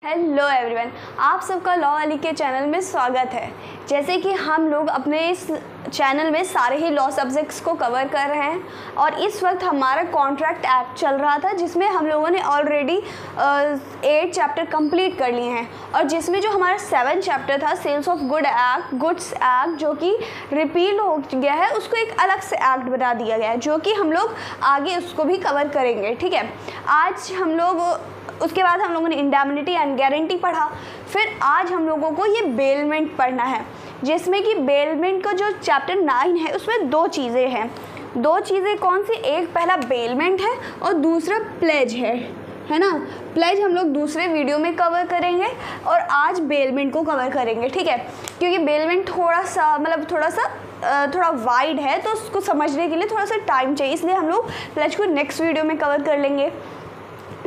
Hello everyone, आप सबका law Ali के चैनल में स्वागत है। जैसे कि हम लोग अपने इस चैनल में सारे ही लॉ सब्जेक्ट्स को कवर कर रहे हैं और इस वक्त हमारा कॉन्ट्रैक्ट एक्ट चल रहा था जिसमें हम लोगों ने ऑलरेडी 8 चैप्टर कंप्लीट कर लिए हैं और जिसमें जो हमारा 7 चैप्टर था सेल्स ऑफ गुड्स एक्ट जो कि रिपील हो गया है, उसको एक अलग से एक्ट बना दिया गया है जो कि हम लोग आगे उसको भी कवर करेंगे। ठीक है, आज हम लोग उसके बाद हम लोगों ने इंडेमनिटी एंड गारंटी पढ़ा। फिर आज हम लोगों को ये बेलमेंट पढ़ना है जिसमें कि बेलमेंट का जो चैप्टर 9 है उसमें 2 चीज़ें हैं। 2 चीज़ें कौन सी? एक पहला बेलमेंट है और दूसरा प्लेज है ना। प्लेज हम लोग दूसरे वीडियो में कवर करेंगे और आज बेलमेंट को कवर करेंगे। ठीक है, क्योंकि बेलमेंट थोड़ा वाइड है तो उसको समझने के लिए थोड़ा सा टाइम चाहिए, इसलिए हम लोग प्लेज को नेक्स्ट वीडियो में कवर कर लेंगे।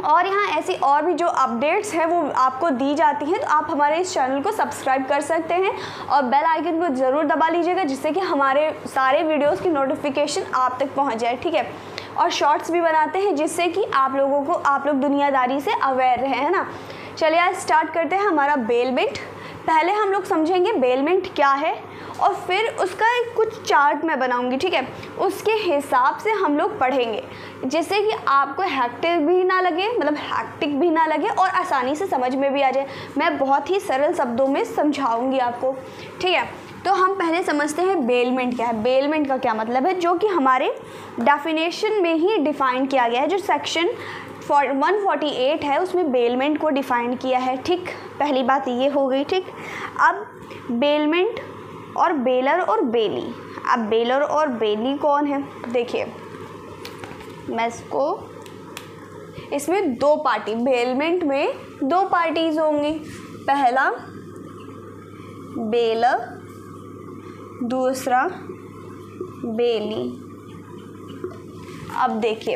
और यहाँ ऐसी और भी जो अपडेट्स हैं वो आपको दी जाती हैं, तो आप हमारे इस चैनल को सब्सक्राइब कर सकते हैं और बेल आइकन को ज़रूर दबा लीजिएगा जिससे कि हमारे सारे वीडियोस की नोटिफिकेशन आप तक पहुँच जाए। ठीक है, और शॉर्ट्स भी बनाते हैं जिससे कि आप लोग दुनियादारी से अवेयर रहें, है ना। चलिए आज स्टार्ट करते हैं हमारा बेलमेंट। पहले हम लोग समझेंगे बेलमेंट क्या है और फिर उसका कुछ चार्ट मैं बनाऊंगी। ठीक है, उसके हिसाब से हम लोग पढ़ेंगे जिससे कि आपको हैक्टिक भी ना लगे और आसानी से समझ में भी आ जाए। मैं बहुत ही सरल शब्दों में समझाऊंगी आपको। ठीक है, तो हम पहले समझते हैं बेलमेंट क्या है। बेलमेंट का क्या मतलब है, जो कि हमारे डेफिनेशन में ही डिफ़ाइन किया गया है। जो सेक्शन 148 है उसमें बेलमेंट को डिफ़ाइन किया है। ठीक, पहली बात ये हो गई। ठीक, अब बेलमेंट और बेलर और बेली। अब बेलर और बेली कौन है? देखिए, मैं इसमें 2 पार्टी, बेलमेंट में 2 पार्टीज होंगी। पहला बेलर, दूसरा बेली। अब देखिए,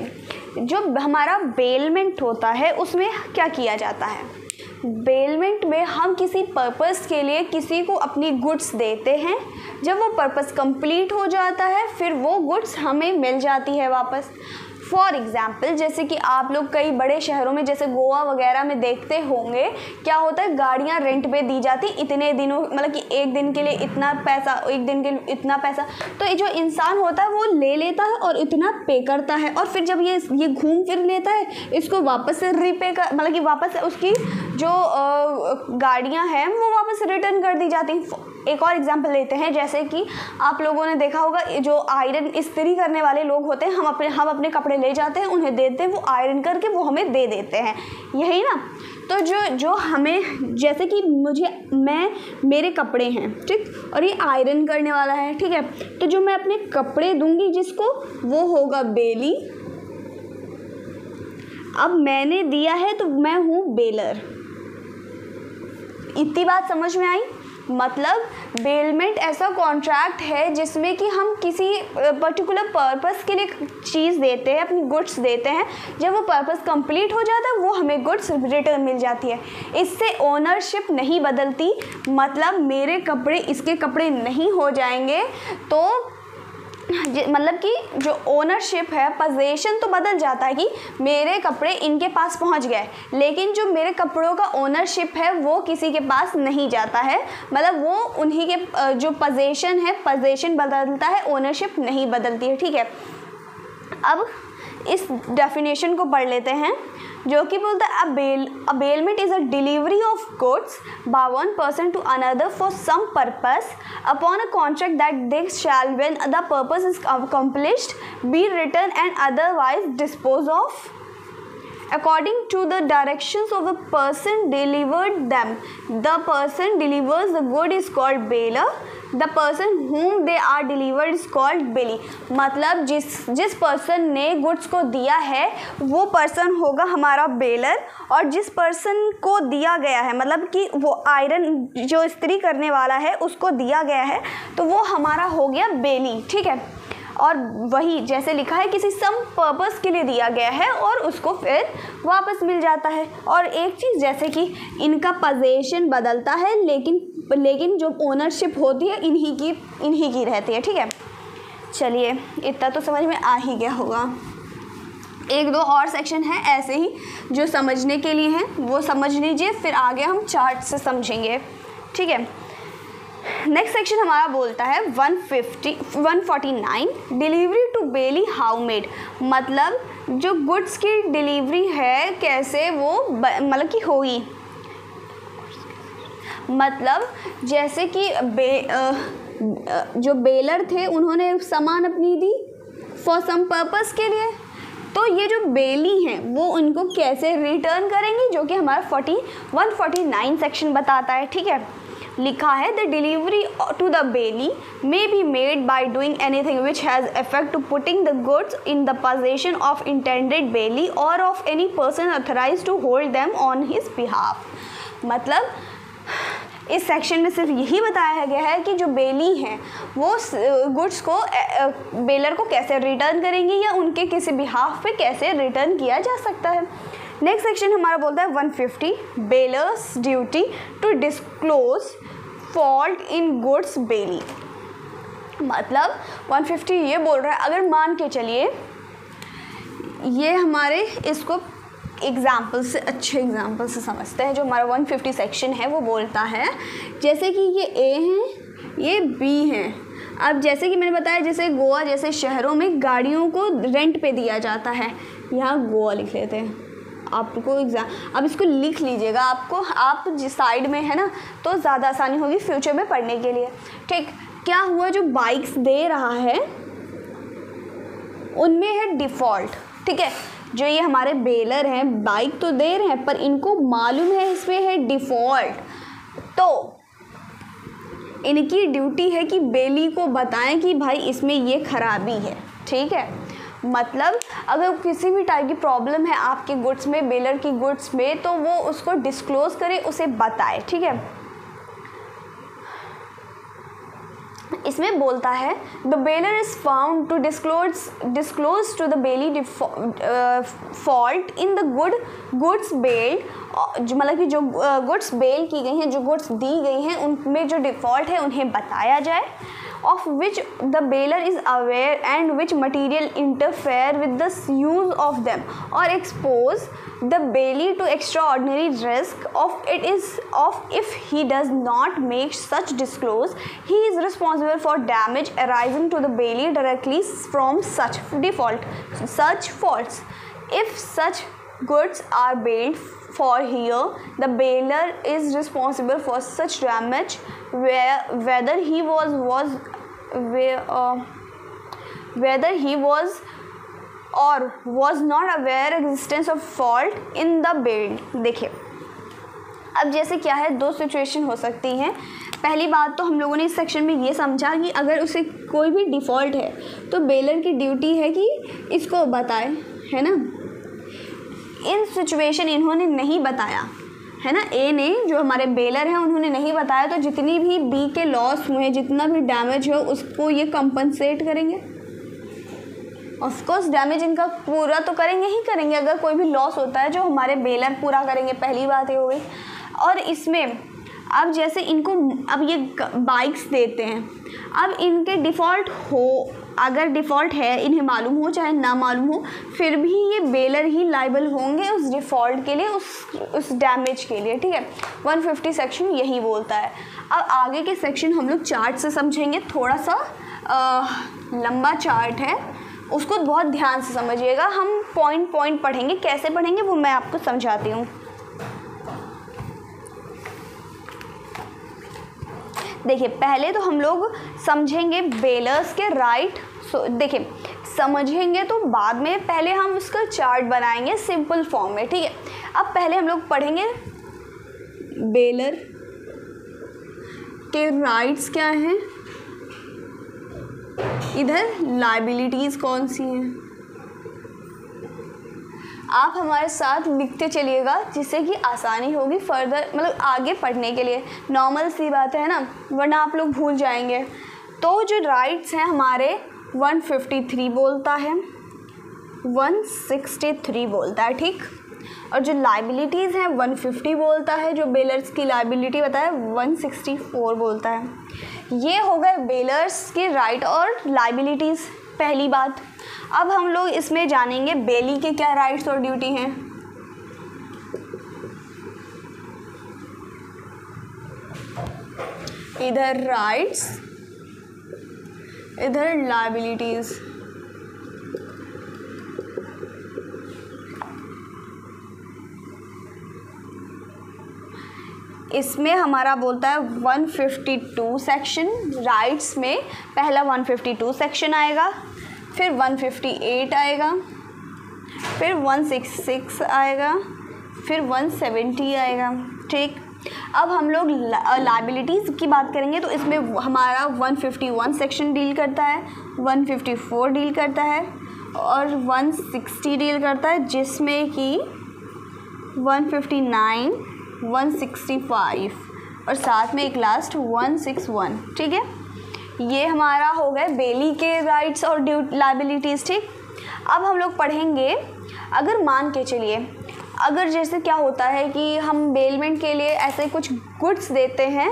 जो हमारा बेलमेंट होता है उसमें क्या किया जाता है? बेलमेंट में हम किसी पर्पस के लिए किसी को अपनी गुड्स देते हैं। जब वो पर्पस कंप्लीट हो जाता है फिर वो गुड्स हमें मिल जाती है वापस। फॉर एग्ज़ाम्पल, जैसे कि आप लोग कई बड़े शहरों में जैसे गोवा वगैरह में देखते होंगे, क्या होता है, गाड़ियाँ रेंट पे दी जाती इतने दिनों, मतलब कि एक दिन के लिए इतना पैसा, एक दिन के लिए इतना पैसा। तो ये जो इंसान होता है वो ले लेता है और इतना पे करता है और फिर जब ये घूम फिर लेता है, इसको वापस से वापस से उसकी जो गाड़ियाँ हैं वो वापस रिटर्न कर दी जाती हैं। एक और एग्जांपल लेते हैं, जैसे कि आप लोगों ने देखा होगा जो आयरन इस्त्री करने वाले लोग होते हैं, हम अपने कपड़े ले जाते हैं, उन्हें देते हैं, वो आयरन करके वो हमें दे देते हैं, यही ना। तो जो हमें, जैसे कि मेरे कपड़े हैं, ठीक, और ये आयरन करने वाला है, ठीक है, तो जो मैं अपने कपड़े दूंगी जिसको, वो होगा बेली। अब मैंने दिया है तो मैं हूँ बेलर। इतनी बात समझ में आई? मतलब बेलमेंट ऐसा कॉन्ट्रैक्ट है जिसमें कि हम किसी पर्टिकुलर पर्पस के लिए चीज़ देते हैं, अपनी गुड्स देते हैं। जब वो पर्पस कंप्लीट हो जाता है वो हमें गुड्स रिटर्न मिल जाती है। इससे ओनरशिप नहीं बदलती, मतलब मेरे कपड़े इसके कपड़े नहीं हो जाएंगे। तो मतलब कि जो ओनरशिप है, पोजेशन तो बदल जाता है कि मेरे कपड़े इनके पास पहुंच गए, लेकिन जो मेरे कपड़ों का ओनरशिप है वो किसी के पास नहीं जाता है। मतलब वो उन्हीं के जो पोजेशन है, पोजेशन बदलता है, ओनरशिप नहीं बदलती है। ठीक है, अब इस डेफिनेशन को पढ़ लेते हैं जो कि बोलता है a bailment is a delivery of goods by one person to another for some purpose upon a contract that they shall when the purpose is accomplished be return and otherwise dispose of according to the directions of the person delivered them. The person delivers the good is called baler. The person whom they are delivered is called belly. मतलब जिस person ने goods को दिया है वो person होगा हमारा baler, और जिस पर्सन को दिया गया है, मतलब कि वो आयरन जो इस्त्री करने वाला है उसको दिया गया है, तो वो हमारा हो गया बेली। ठीक है, और वही जैसे लिखा है किसी सम पर्पस के लिए दिया गया है और उसको फिर वापस मिल जाता है। और एक चीज़, जैसे कि इनका पोजेशन बदलता है लेकिन जो ओनरशिप होती है इन्हीं की रहती है। ठीक है, चलिए इतना तो समझ में आ ही गया होगा। एक दो और सेक्शन है ऐसे ही जो समझने के लिए हैं, वो समझ लीजिए, फिर आगे हम चार्ट से समझेंगे, ठीक है। नेक्स्ट सेक्शन हमारा बोलता है 149 डिलीवरी टू बेली हाउ मेड, मतलब जो गुड्स की डिलीवरी है कैसे वो मतलब कि होगी, मतलब जैसे कि जो बेलर थे उन्होंने सामान अपनी दी फॉर सम पर्पस के लिए, तो ये जो बेली हैं वो उनको कैसे रिटर्न करेंगी, जो कि हमारा 149 सेक्शन बताता है, ठीक है। लिखा है the delivery to the bailee may be made by doing anything which has effect to putting the goods in the possession of intended bailee or of any person authorised to hold them on his behalf. मतलब इस section में सिर्फ यही बताया गया है कि जो बेली हैं वो गुड्स को बेलर को कैसे रिटर्न करेंगी या उनके किसी बिहाफ पे कैसे रिटर्न किया जा सकता है। नेक्स्ट सेक्शन हमारा बोलता है 150 bailor's duty to disclose fault in goods bailee, मतलब 150 ये बोल रहा है, अगर मान के चलिए ये हमारे इसको एग्ज़ाम्पल से, अच्छे एग्ज़ाम्पल से समझते हैं। जो हमारा 150 सेक्शन है वो बोलता है जैसे कि ये ए हैं, ये बी हैं। अब जैसे कि मैंने बताया, जैसे गोवा जैसे शहरों में गाड़ियों को रेंट पे दिया जाता है, यहाँ गोवा लिख लेते हैं। आपको अब इसको लिख लीजिएगा, आपको आप जिस साइड में है ना तो ज़्यादा आसानी होगी फ्यूचर में पढ़ने के लिए, ठीक। क्या हुआ, जो बाइक्स दे रहा है उनमें है डिफ़ॉल्ट, ठीक है। जो ये हमारे बेलर हैं बाइक तो दे रहे हैं पर इनको मालूम है इसमें है डिफ़ॉल्ट, तो इनकी ड्यूटी है कि बेली को बताएं कि भाई इसमें ये खराबी है, ठीक है। मतलब अगर किसी भी टाइप की प्रॉब्लम है आपके गुड्स में, बेलर की गुड्स में, तो वो उसको डिस्क्लोज़ करे, उसे बताए, ठीक है। इसमें बोलता है the bailor is found to disclose to the bailee fault in the goods bailed, मतलब कि जो गुड्स बेल की गई हैं, जो गुड्स दी गई हैं, उनमें जो डिफ़ॉल्ट है उन्हें बताया जाए, of which the baler is aware and which material interfere with the use of them or expose the bailee to extraordinary risk of if he does not make such disclose, he is responsible for damage arising to the bailee directly from such faults. If such goods are bailed for here, the baler is responsible for such damage whether he was or was not aware existence of fault in the bailed। देखिए अब जैसे क्या है, दो situation हो सकती हैं। पहली बात तो हम लोगों ने इस सेक्शन में ये समझा कि अगर उसे कोई भी डिफ़ॉल्ट है तो बेलर की ड्यूटी है कि इसको बताए, है ना। इन सिचुएशन इन्होंने नहीं बताया, है ना, ए ने, जो हमारे बेलर हैं उन्होंने नहीं बताया, तो जितनी भी बी के लॉस हुए, जितना भी डैमेज हो उसको ये कंपनसेट करेंगे। ऑफ कोर्स डैमेज इनका पूरा तो करेंगे ही करेंगे, अगर कोई भी लॉस होता है जो हमारे बेलर पूरा करेंगे, पहली बात ये हो गई। और इसमें अब जैसे इनको अब ये बाइक्स देते हैं, अब इनके डिफ़ॉल्ट हो, अगर डिफ़ॉल्ट है इन्हें मालूम हो चाहे ना मालूम हो, फिर भी ये बेलर ही लाइबल होंगे उस डिफ़ॉल्ट के लिए, उस डैमेज के लिए, ठीक है। 150 सेक्शन यही बोलता है। अब आगे के सेक्शन हम लोग चार्ट से समझेंगे, थोड़ा सा लंबा चार्ट है, उसको बहुत ध्यान से समझिएगा। हम पॉइंट पढ़ेंगे, कैसे पढ़ेंगे वो मैं आपको समझाती हूँ। देखिए पहले तो हम लोग समझेंगे बेलर्स के राइट। देखिए समझेंगे तो बाद में, पहले हम उसका चार्ट बनाएंगे सिंपल फॉर्म में, ठीक है। अब पहले हम लोग पढ़ेंगे बेलर के राइट्स क्या हैं, इधर लायबिलिटीज़ कौन सी हैं, आप हमारे साथ लिखते चलिएगा जिससे कि आसानी होगी फर्दर, मतलब आगे पढ़ने के लिए। नॉर्मल सी बात है ना, वरना आप लोग भूल जाएंगे। तो जो राइट्स हैं हमारे 153 बोलता है, 163 बोलता है, ठीक। और जो लायबिलिटीज़ हैं 150 बोलता है, जो बेलर्स की लायबिलिटी बताया 164 बोलता है। ये हो गए बेलर्स के राइट और लायबिलिटीज़, पहली बात। अब हम लोग इसमें जानेंगे बेली के क्या राइट्स और ड्यूटी हैं। इधर राइट्स, इधर लायबिलिटीज। इसमें हमारा बोलता है 152 सेक्शन, राइट्स में पहला 152 सेक्शन आएगा, फिर 158 आएगा, फिर 166 आएगा, फिर 170 आएगा। ठीक, अब हम लोग लायबिलिटीज़ की बात करेंगे तो इसमें हमारा 151 सेक्शन डील करता है, 154 डील करता है और 160 डील करता है, जिसमें कि 159, 165 और साथ में एक लास्ट 161। ठीक है, ये हमारा हो गए बेली के राइट्स और लायबिलिटीज़। ठीक, अब हम लोग पढ़ेंगे, अगर मान के चलिए, अगर जैसे क्या होता है कि हम बेलमेंट के लिए ऐसे कुछ गुड्स देते हैं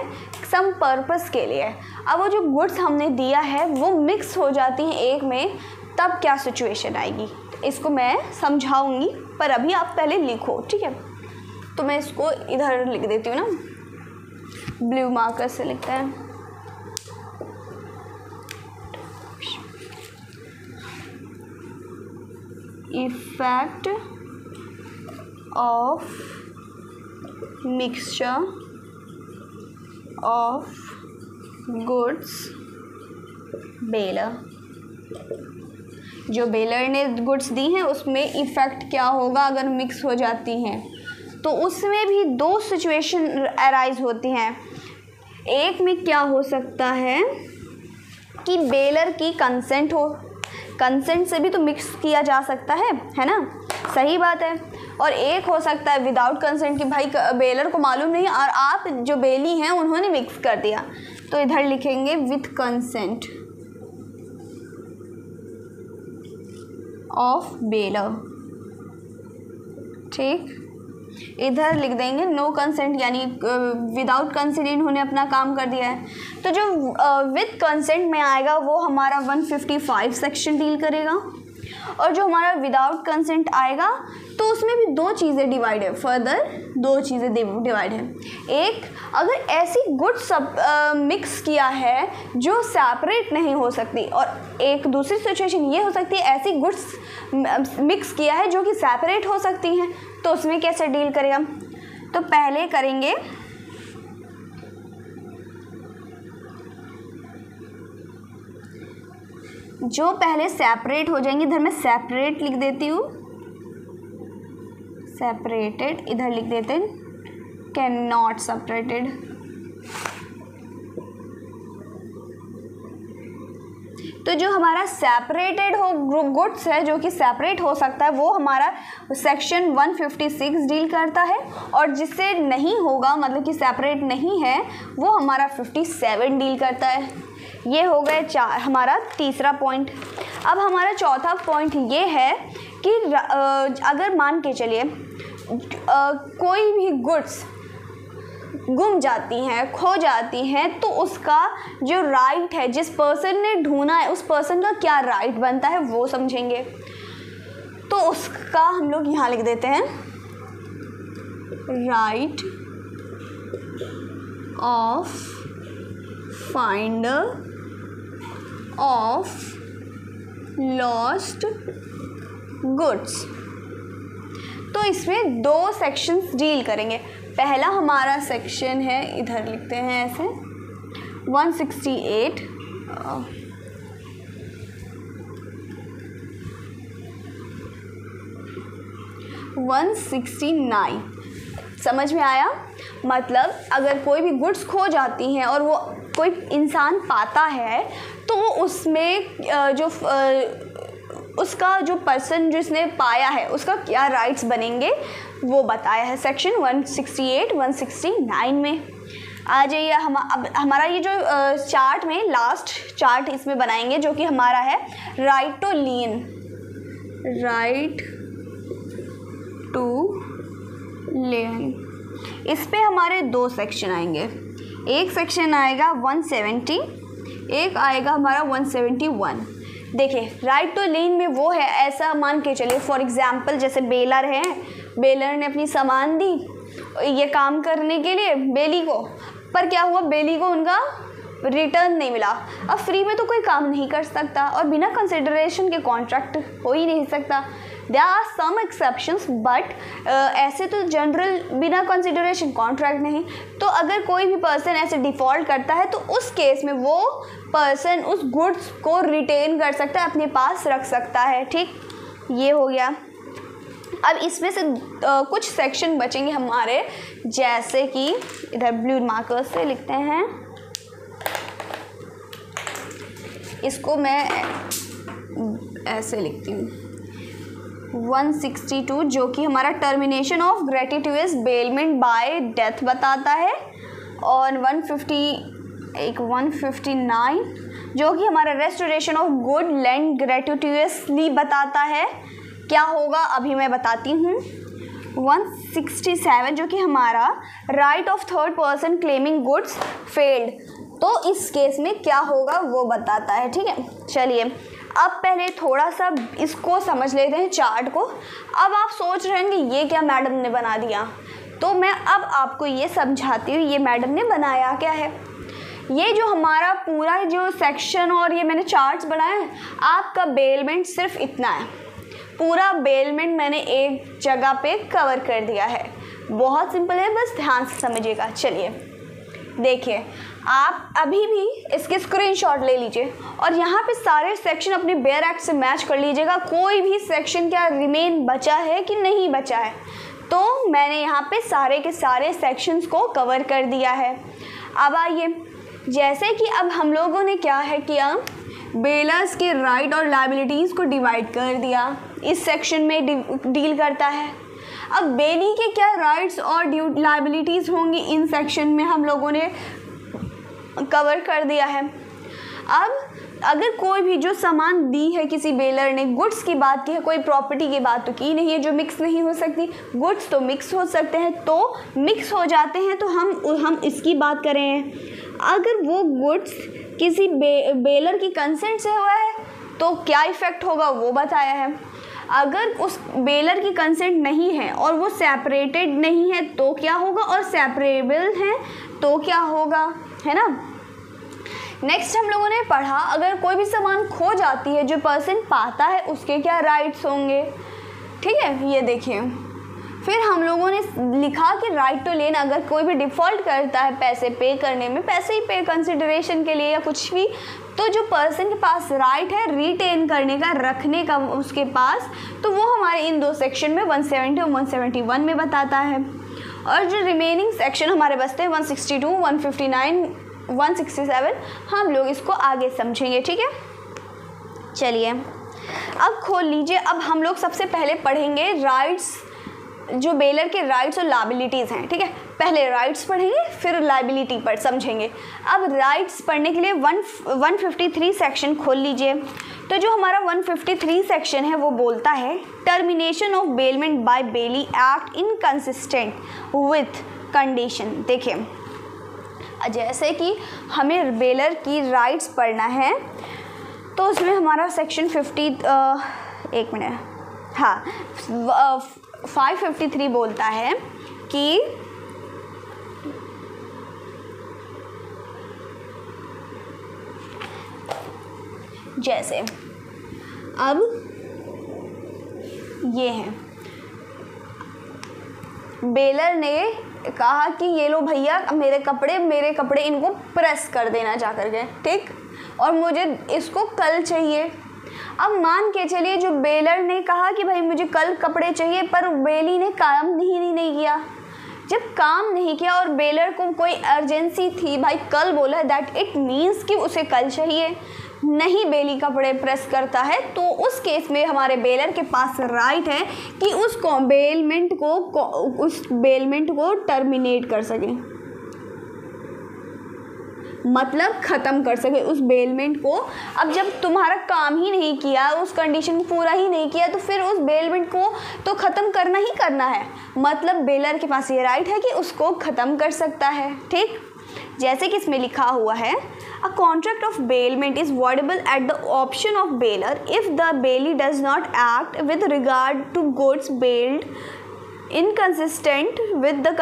सम पर्पस के लिए, अब वो जो गुड्स हमने दिया है वो मिक्स हो जाती हैं एक में, तब क्या सिचुएशन आएगी, इसको मैं समझाऊंगी, पर अभी आप पहले लिखो। ठीक है, तो मैं इसको इधर लिख देती हूँ ना, ब्लू मार्कर से लिखते हैं। Effect of mixture of goods baler, जो बेलर ने गुड्स दी हैं उसमें इफ़ेक्ट क्या होगा अगर मिक्स हो जाती हैं, तो उसमें भी दो सिचुएशन अराइज होती हैं। एक में क्या हो सकता है कि बेलर की कंसेंट हो, कंसेंट से भी तो मिक्स किया जा सकता है ना, सही बात है। और एक हो सकता है विदाउट कंसेंट कि भाई बेलर को मालूम नहीं और आप जो बेली हैं उन्होंने मिक्स कर दिया, तो इधर लिखेंगे विथ कंसेंट ऑफ बेलर। ठीक, इधर लिख देंगे नो कंसेंट, यानी विदाउट कंसेंट इन्होंने अपना काम कर दिया है। तो जो विथ कंसेंट में आएगा वो हमारा 155 सेक्शन डील करेगा, और जो हमारा विदाउट कंसेंट आएगा तो उसमें भी दो चीज़ें डिवाइड है, फर्दर दो चीज़ें डिवाइड है। एक, अगर ऐसी गुड्स मिक्स किया है जो सेपरेट नहीं हो सकती, और एक दूसरी सिचुएशन ये हो सकती है ऐसी गुड्स मिक्स किया है जो कि सेपरेट हो सकती हैं, तो उसमें कैसे डील करेगा। तो पहले करेंगे जो पहले सेपरेट हो जाएंगे, इधर मैं सेपरेट लिख देती हूँ, सेपरेटेड, इधर लिख देते हैं कैन नॉट सेपरेटेड। तो जो हमारा सेपरेटेड हो गुड्स है जो कि सेपरेट हो सकता है वो हमारा सेक्शन 156 डील करता है, और जिससे नहीं होगा मतलब कि सेपरेट नहीं है वो हमारा 57 डील करता है। ये हो गए हमारा तीसरा पॉइंट। अब हमारा चौथा पॉइंट ये है कि अगर मान के चलिए कोई भी गुड्स गुम जाती हैं, खो जाती हैं, तो उसका जो राइट है, जिस पर्सन ने ढूंढा है उस पर्सन का क्या राइट बनता है वो समझेंगे। तो उसका हम लोग यहाँ लिख देते हैं right of finder of lost goods. तो इसमें दो सेक्शंस डील करेंगे। पहला हमारा सेक्शन है, इधर लिखते हैं ऐसे 168 169। समझ में आया? मतलब अगर कोई भी गुड्स खो जाती हैं और वो कोई इंसान पाता है तो उसमें जो उसका जो पर्सन जिसने पाया है उसका क्या राइट्स बनेंगे वो बताया है सेक्शन 168 169 में। आ जाइए अब हमारा ये जो चार्ट में लास्ट चार्ट इसमें बनाएंगे जो कि हमारा है right to lien, right to lien. इस पे हमारे दो सेक्शन आएंगे, एक सेक्शन आएगा 170, एक आएगा हमारा 171। देखिए राइट टू लीन में वो है, ऐसा मान के चलिए फॉर एग्जांपल जैसे बेलर है, बेलर ने अपनी सामान दी ये काम करने के लिए बेली को, पर क्या हुआ, बेली को उनका रिटर्न नहीं मिला। अब फ्री में तो कोई काम नहीं कर सकता और बिना कंसिडरेशन के कॉन्ट्रैक्ट हो ही नहीं सकता। There are some exceptions but ऐसे तो जनरल बिना कंसिडरेशन कॉन्ट्रैक्ट नहीं। तो अगर कोई भी पर्सन ऐसे डिफ़ॉल्ट करता है तो उस केस में वो पर्सन उस गुड्स को रिटेन कर सकता है, अपने पास रख सकता है। ठीक, ये हो गया। अब इसमें से कुछ सेक्शन बचेंगे हमारे, जैसे कि इधर ब्लू मार्कर से लिखते हैं, इसको मैं ऐसे लिखती हूँ 162 जो कि हमारा termination of gratuitous bailment by death बताता है, और 159 जो कि हमारा restoration of good land gratuitously बताता है। क्या होगा अभी मैं बताती हूँ। 167 जो कि हमारा right of third person claiming goods failed, तो इस केस में क्या होगा वो बताता है। ठीक है, चलिए अब पहले थोड़ा सा इसको समझ लेते हैं चार्ट को। अब आप सोच रहे हैं कि ये क्या मैडम ने बना दिया, तो मैं अब आपको ये समझाती हूँ ये मैडम ने बनाया क्या है। ये जो हमारा पूरा जो सेक्शन और ये मैंने चार्ट्स बनाए हैं, आपका बेलमेंट सिर्फ इतना है, पूरा बेलमेंट मैंने एक जगह पे कवर कर दिया है। बहुत सिंपल है, बस ध्यान से समझिएगा। चलिए देखिए, आप अभी भी इसके स्क्रीनशॉट ले लीजिए और यहाँ पे सारे सेक्शन अपने बेयर एक्ट से मैच कर लीजिएगा, कोई भी सेक्शन क्या रिमेन बचा है कि नहीं बचा है। तो मैंने यहाँ पे सारे के सारे सेक्शंस को कवर कर दिया है। अब आइए, जैसे कि अब हम लोगों ने क्या है किया, बेलर्स के राइट और लायबिलिटीज़ को डिवाइड कर दिया, इस सेक्शन में डील करता है। अब बेली के क्या राइट्स और लायबिलिटीज़ होंगी, इन सेक्शन में हम लोगों ने कवर कर दिया है। अब अगर कोई भी जो सामान दी है किसी बेलर ने, गुड्स की बात की है, कोई प्रॉपर्टी की बात तो की नहीं है जो मिक्स नहीं हो सकती। गुड्स तो मिक्स हो सकते हैं, तो मिक्स हो जाते हैं, तो हम इसकी बात कर रहे हैं। अगर वो गुड्स किसी बेलर की कंसेंट से हुआ है तो क्या इफ़ेक्ट होगा वो बताया है। अगर उस बेलर की कंसेंट नहीं है और वो सेपरेटेड नहीं है तो क्या होगा, और सेपरेबल है तो क्या होगा, है ना। नेक्स्ट हम लोगों ने पढ़ा, अगर कोई भी सामान खो जाती है जो पर्सन पाता है उसके क्या राइट्स होंगे। ठीक है, ये देखिए, फिर हम लोगों ने लिखा कि राइट टू लेन, अगर कोई भी डिफ़ॉल्ट करता है पैसे पे करने में, पैसे ही पे कंसिडरेशन के लिए या कुछ भी, तो जो पर्सन के पास राइट है रिटेन करने का, रखने का उसके पास, तो वो हमारे इन दो सेक्शन में 170 और 171 में बताता है। और जो रिमेनिंग सेक्शन हमारे बचते हैं 162, 159, 167, हम लोग इसको आगे समझेंगे। ठीक है, चलिए अब खोल लीजिए। अब हम लोग सबसे पहले पढ़ेंगे राइट्स, जो बेलर के राइट्स और लायबिलिटीज़ हैं। ठीक है, पहले राइट्स पढ़ेंगे फिर लायबिलिटी पर समझेंगे। अब राइट्स पढ़ने के लिए 153 सेक्शन खोल लीजिए। तो जो हमारा 153 सेक्शन है वो बोलता है, termination of bailment by bailee act inconsistent with condition. देखिए, जैसे कि हमें बेलर की राइट्स पढ़ना है तो उसमें हमारा सेक्शन 553 बोलता है कि जैसे अब ये है, बेलर ने कहा कि ये लो भैया मेरे कपड़े इनको प्रेस कर देना जा कर के, ठीक, और मुझे इसको कल चाहिए। अब मान के चलिए जो बेलर ने कहा कि भाई मुझे कल कपड़े चाहिए, पर बेली ने काम नहीं किया। जब काम नहीं किया और बेलर को कोई अर्जेंसी थी, भाई कल बोला, दैट इट मीन्स कि उसे कल चाहिए, नहीं बेली कपड़े प्रेस करता है, तो उस केस में हमारे बेलर के पास राइट है कि उस बेलमेंट को टर्मिनेट कर सके, मतलब ख़त्म कर सके उस बेलमेंट को। अब जब तुम्हारा काम ही नहीं किया, उस कंडीशन को पूरा ही नहीं किया, तो फिर उस बेलमेंट को तो ख़त्म करना ही करना है। मतलब बेलर के पास ये राइट है कि उसको ख़त्म कर सकता है। ठीक, जैसे कि इसमें लिखा हुआ है, a contract of bailment is voidable at the option of bailor if the bailee does not act with regard to goods bailed inconsistent with the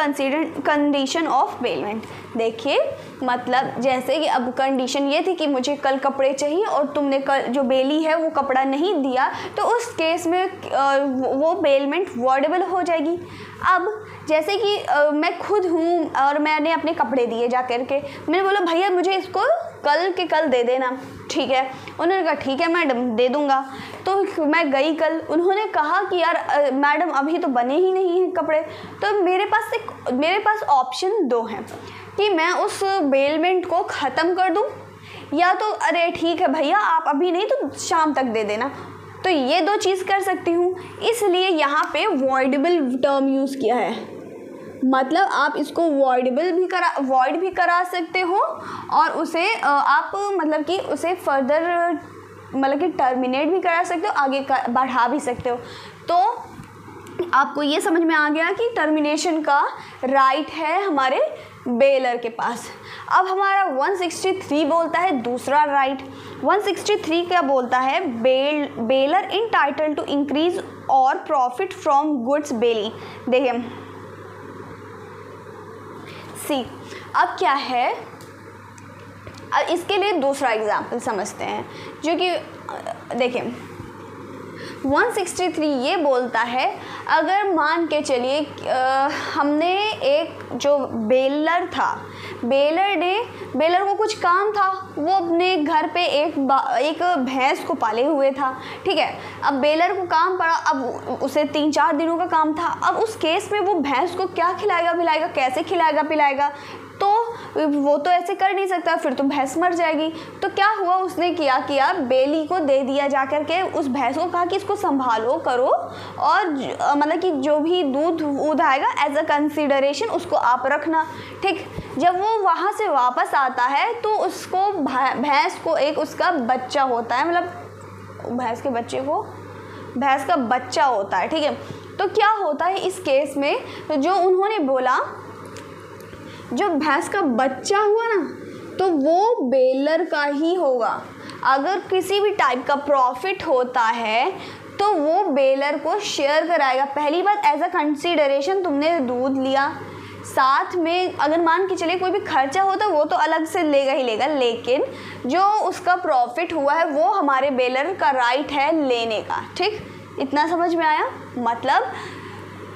condition of bailment. देखिए मतलब जैसे कि अब कंडीशन ये थी कि मुझे कल कपड़े चाहिए और तुमने कल जो बेली है वो कपड़ा नहीं दिया, तो उस केस में वो बेलमेंट वॉइडेबल हो जाएगी। अब जैसे कि मैं खुद हूँ और मैंने अपने कपड़े दिए जा कर के, मैंने बोला भैया मुझे इसको कल के कल दे देना, ठीक है। उन्होंने कहा ठीक है मैडम दे दूँगा। तो मैं गई कल, उन्होंने कहा कि यार मैडम अभी तो बने ही नहीं हैं कपड़े। तो मेरे पास ऑप्शन दो हैं कि मैं उस बेलमेंट को ख़त्म कर दूँ, या तो अरे ठीक है भैया आप अभी नहीं तो शाम तक दे देना। तो ये दो चीज़ कर सकती हूँ, इसलिए यहाँ पे वॉइडेबल टर्म यूज़ किया है। मतलब आप इसको वॉइड भी करा सकते हो और उसे आप मतलब कि उसे फर्दर मतलब कि टर्मिनेट भी करा सकते हो, आगे बढ़ा भी सकते हो। तो आपको ये समझ में आ गया कि टर्मिनेशन का राइट है हमारे बेलर के पास। अब हमारा 163 बोलता है दूसरा राइट। 163 क्या बोलता है, बेलर इंटाइटल टू इंक्रीज और प्रॉफिट फ्रॉम गुड्स बेली। देखिए सी, अब क्या है, अब इसके लिए दूसरा एग्जाम्पल समझते हैं जो कि देखिए 163 ये बोलता है, अगर मान के चलिए हमने एक जो बेलर था, बेलर को कुछ काम था, वो अपने घर पे एक भैंस को पाले हुए था, ठीक है। अब बेलर को काम पड़ा, अब उसे 3-4 दिनों का काम था। अब उस केस में वो भैंस को क्या खिलाएगा पिलाएगा, कैसे खिलाएगा पिलाएगा, तो वो तो ऐसे कर नहीं सकता, फिर तो भैंस मर जाएगी। तो क्या हुआ, उसने किया बेली को दे दिया जा कर के, उस भैंस को कहा कि इसको संभालो करो और मतलब कि जो भी दूध आएगा एज अ कंसीडरेशन उसको आप रखना, ठीक। जब वो वहाँ से वापस आता है तो उसको भैंस को एक उसका बच्चा होता है, मतलब भैंस का बच्चा होता है, ठीक है। तो क्या होता है इस केस में, तो जो उन्होंने बोला जो भैंस का बच्चा हुआ ना, तो वो बेलर का ही होगा। अगर किसी भी टाइप का प्रॉफिट होता है तो वो बेलर को शेयर कराएगा। पहली बात एज अ कंसीडरेशन तुमने दूध लिया, साथ में अगर मान के चलिए कोई भी खर्चा होता वो तो अलग से लेगा ही लेगा, लेकिन जो उसका प्रॉफिट हुआ है वो हमारे बेलर का राइट है लेने का, ठीक। इतना समझ में आया। मतलब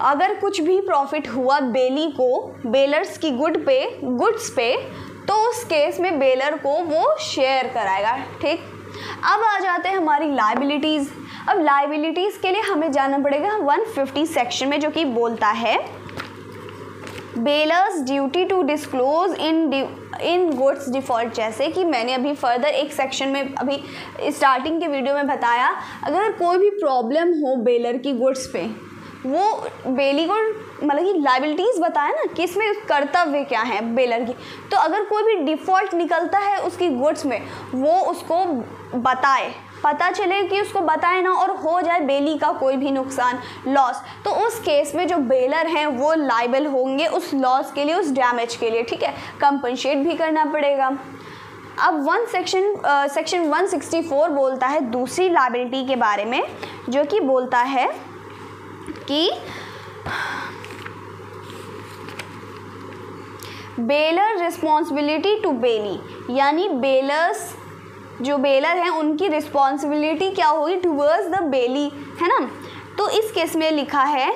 अगर कुछ भी प्रॉफिट हुआ बेली को बेलर्स की गुड्स पे, तो उस केस में बेलर को वो शेयर कराएगा, ठीक। अब आ जाते हैं हमारी लायबिलिटीज़। अब लायबिलिटीज़ के लिए हमें जाना पड़ेगा 150 सेक्शन में, जो कि बोलता है bailor's duty to disclose in goods default. जैसे कि मैंने अभी फर्दर एक सेक्शन में अभी स्टार्टिंग के वीडियो में बताया, अगर कोई भी प्रॉब्लम हो बेलर की गुड्स पे, वो बेली को मतलब कि लायबिलिटीज़ बताया ना कि इसमें कर्तव्य क्या है बेलर की। तो अगर कोई भी डिफ़ॉल्ट निकलता है उसकी गुड्स में, वो उसको बताए, पता चले कि उसको बताए ना और हो जाए बेली का कोई भी नुकसान, लॉस, तो उस केस में जो बेलर हैं वो लायबल होंगे उस लॉस के लिए, उस डैमेज के लिए, ठीक है। कंपनसेट भी करना पड़ेगा। अब सेक्शन 164 बोलता है दूसरी लायबिलिटी के बारे में, जो कि बोलता है कि बेलर रिस्पॉन्सिबिलिटी टू बेली, यानी बेलर्स जो बेलर हैं उनकी रिस्पॉन्सिबिलिटी क्या होगी टूवर्ड्स द बेली, है ना। तो इस केस में लिखा है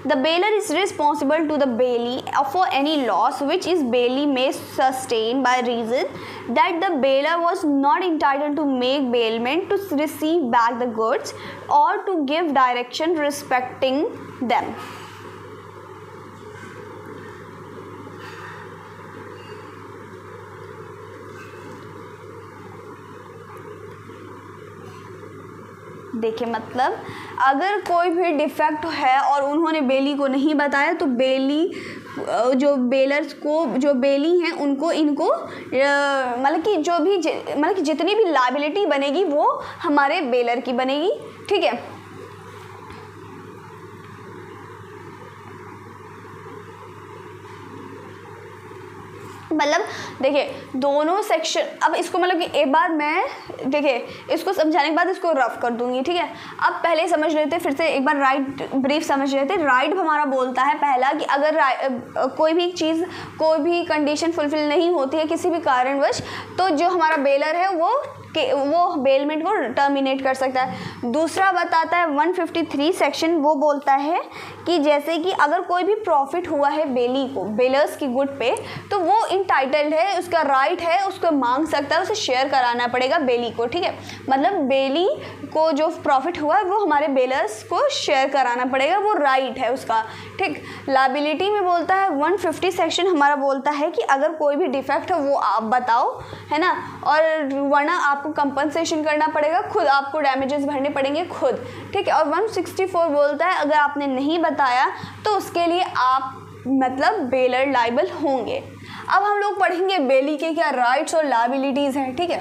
the bailor is responsible to the bailee for any loss which is bailee may sustain by reason that the baler was not entitled to make bailment, to receive back the goods or to give direction respecting them. देखिए मतलब अगर कोई भी defect है और उन्होंने बेली को नहीं बताया, तो बेली जो बेलर्स को जो बेली हैं उनको इनको मतलब कि जितनी भी लायबिलिटी बनेगी वो हमारे बेलर की बनेगी, ठीक है। मतलब देखिए दोनों सेक्शन, अब इसको मतलब कि एक बार मैं देखिए इसको समझाने के बाद इसको रफ कर दूंगी, ठीक है। अब पहले समझ लेते फिर से एक बार राइट ब्रीफ समझ लेते। राइट हमारा बोलता है पहला कि अगर कोई भी चीज़, कोई भी कंडीशन फुलफिल नहीं होती है किसी भी कारणवश, तो जो हमारा बेलर है वो बेलमेंट को टर्मिनेट कर सकता है। दूसरा बताता है 153 सेक्शन, वो बोलता है कि जैसे कि अगर कोई भी प्रॉफिट हुआ है बेली को, बेलर्स की गुड पे, तो वो इंटाइटल्ड है, उसका राइट है, उसको मांग सकता है, उसे शेयर कराना पड़ेगा बेली को, ठीक है। मतलब बेली को जो प्रॉफिट हुआ है वो हमारे बेलर्स को शेयर कराना पड़ेगा, वो राइट है उसका, ठीक। लायबिलिटी में बोलता है 150 सेक्शन हमारा बोलता है कि अगर कोई भी डिफेक्ट हो वो आप बताओ, है ना, और वरना आपको कंपनसेशन करना पड़ेगा, खुद आपको डैमेजेस भरने पड़ेंगे खुद, ठीक है। और 164 बोलता है अगर आपने नहीं बताया तो उसके लिए आप मतलब बेलर लाइबल होंगे। अब हम लोग पढ़ेंगे बेली के क्या राइट्स और लायबिलिटीज़ हैं, ठीक है।